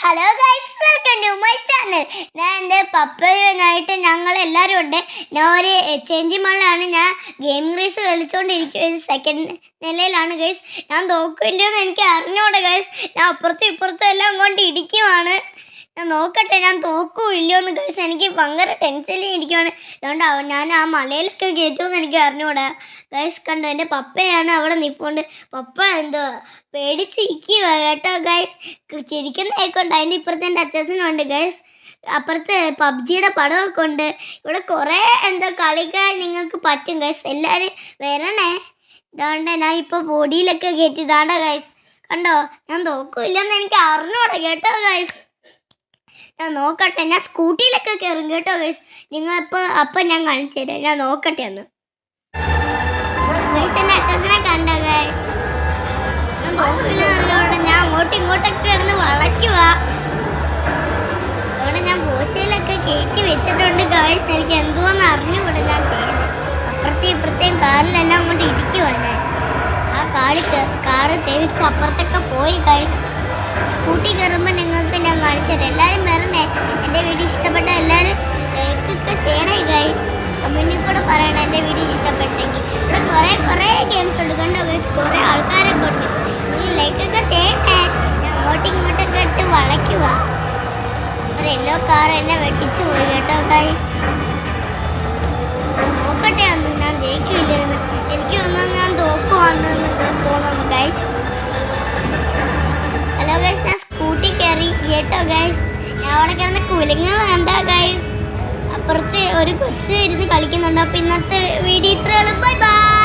Hello guys, welcome to my channel. ഞാൻ എൻ്റെ പപ്പയുമായിട്ട് ഞങ്ങൾ എല്ലാവരും ഉണ്ട്. ഞാൻ ഒരു ചേഞ്ച് മാളിലാണ്. ഞാൻ ഗെയിമിംഗ് റേസ് കളിച്ചുകൊണ്ടിരിക്കും. സെക്കൻഡ് നിലയിലാണ് ഗൈസ്. ഞാൻ തോക്കില്ലെന്ന് എനിക്ക് അറിഞ്ഞൂടെ ഗൈസ്. ഞാൻ അപ്പുറത്തും ഇപ്പുറത്തും എല്ലാം കൊണ്ട് ഇടിക്കുവാണ്. ഞാൻ നോക്കട്ടെ ഞാൻ തോക്കോ ഇല്ലയോന്ന് ഗൈസ്. എനിക്ക് ഭയങ്കര ടെൻഷനിൽ ഇരിക്കുവാണ്. അതുകൊണ്ട് ഞാൻ ആ മലയിലൊക്കെ കയറ്റുമെന്ന് എനിക്ക് അറിഞ്ഞൂടാ ഗൈസ്. കണ്ടു, എൻ്റെ പപ്പയാണ് അവിടെ നിൽപ്പുണ്ട്. പപ്പ എന്തോ പേടിച്ചിരിക്കുക കേട്ടോ ഗൈസ്. ചിരിക്കുന്നതായിക്കൊണ്ട് അതിൻ്റെ ഇപ്പുറത്ത് എൻ്റെ അച്ഛനുണ്ട് ഗൈസ്. അപ്പുറത്ത് പബ്ജിയുടെ പടമൊക്കെ ഉണ്ട്. ഇവിടെ കുറേ എന്തോ കളിക്കാൻ നിങ്ങൾക്ക് പറ്റും ഗൈസ്. എല്ലാവരും വരണേ. ഇതാണ്ട് ഞാൻ ഇപ്പോൾ ബോഡിയിലൊക്കെ കയറ്റി ഇതാണ്ട ഗൈസ്. കണ്ടോ, ഞാൻ തോക്കില്ലെന്ന് എനിക്ക് അറിഞ്ഞൂടാ കേട്ടോ ഗൈസ്. ഞാൻ നോക്കട്ടെ, ഞാൻ സ്കൂട്ടിയിലൊക്കെ കയറും കേട്ടോ ഗൈസ്. അപ്പം ഞാൻ കാണിച്ചു തരാം. ഞാൻ നോക്കട്ടെ ഒന്ന് ഗൈസ്. എൻ്റെ അച്ഛനെ കണ്ടോ ഗൈസ്. ഞാൻ നോക്കില്ല അറിഞ്ഞോണ്ട് ഞാൻ അങ്ങോട്ടും ഇങ്ങോട്ടൊക്കെ കിടന്ന് വളയ്ക്കുക. അതുകൊണ്ട് ഞാൻ പോച്ചയിലൊക്കെ കയറ്റി വെച്ചിട്ടുണ്ട് ഗൈസ്. എനിക്ക് എന്തോന്ന് അറിഞ്ഞുകൂടെ ഞാൻ ചെയ്യുന്നത്. അപ്പുറത്തെയും ഇപ്പുറത്തെയും കാറിലെല്ലാം അങ്ങോട്ട് ഇടിക്കുവാ ഞാൻ. ആ കാറ് തെരിച്ച് അപ്പുറത്തൊക്കെ പോയി ഗൈസ്. സ്കൂട്ടി കയറുമ്പോൾ നിങ്ങൾക്ക് ഞാൻ കാണിച്ചു തരാം. എല്ലാവരും വരണേ. എൻ്റെ വീഡിയോ ഇഷ്ടപ്പെട്ട എല്ലാവരും ലൈക്കൊക്കെ ചെയ്യണേ ഗൈസ്. കമൻറ്റിൽ കൂടെ പറയണേ എൻ്റെ വീഡിയോ ഇഷ്ടപ്പെട്ടെങ്കിൽ. ഇവിടെ കുറേ ഗെയിംസ് ഉണ്ട് കണ്ടോ ഗൈസ്. കുറേ ആൾക്കാരൊക്കെ ഉണ്ട്. നിങ്ങൾ ലൈക്കൊക്കെ ചെയ്യണേ. ഞാൻ അങ്ങോട്ടും ഇങ്ങോട്ടൊക്കെ ഇട്ട് വളയ്ക്കുക. ഒരു യെല്ലോ കാർ എന്നെ വെട്ടിച്ചു പോയി കേട്ടോ ഗൈസ്. നോക്കട്ടെ അന്ന് ഞാൻ ജയിക്കില്ലെന്ന്. എനിക്ക് തോന്നുന്നു ഞാൻ തോക്കുവാണെന്ന് തോന്നുന്നു ഗൈസ്. ഹലോ ഗൈസ്, ഞാൻ സ്കൂട്ടി കയറി കേട്ടോ ഗൈസ്. ഞാൻ അവിടെ കിടന്ന് കുലുങ്ങുന്നത് കണ്ടാ ഗൈസ്. അപ്പുറത്ത് ഒരു കൊച്ചു ഇരുന്ന് കളിക്കുന്നുണ്ട്. അപ്പോൾ ഇന്നത്തെ വീഡിയോ ഇത്രയുള്ളൂ. Bye by.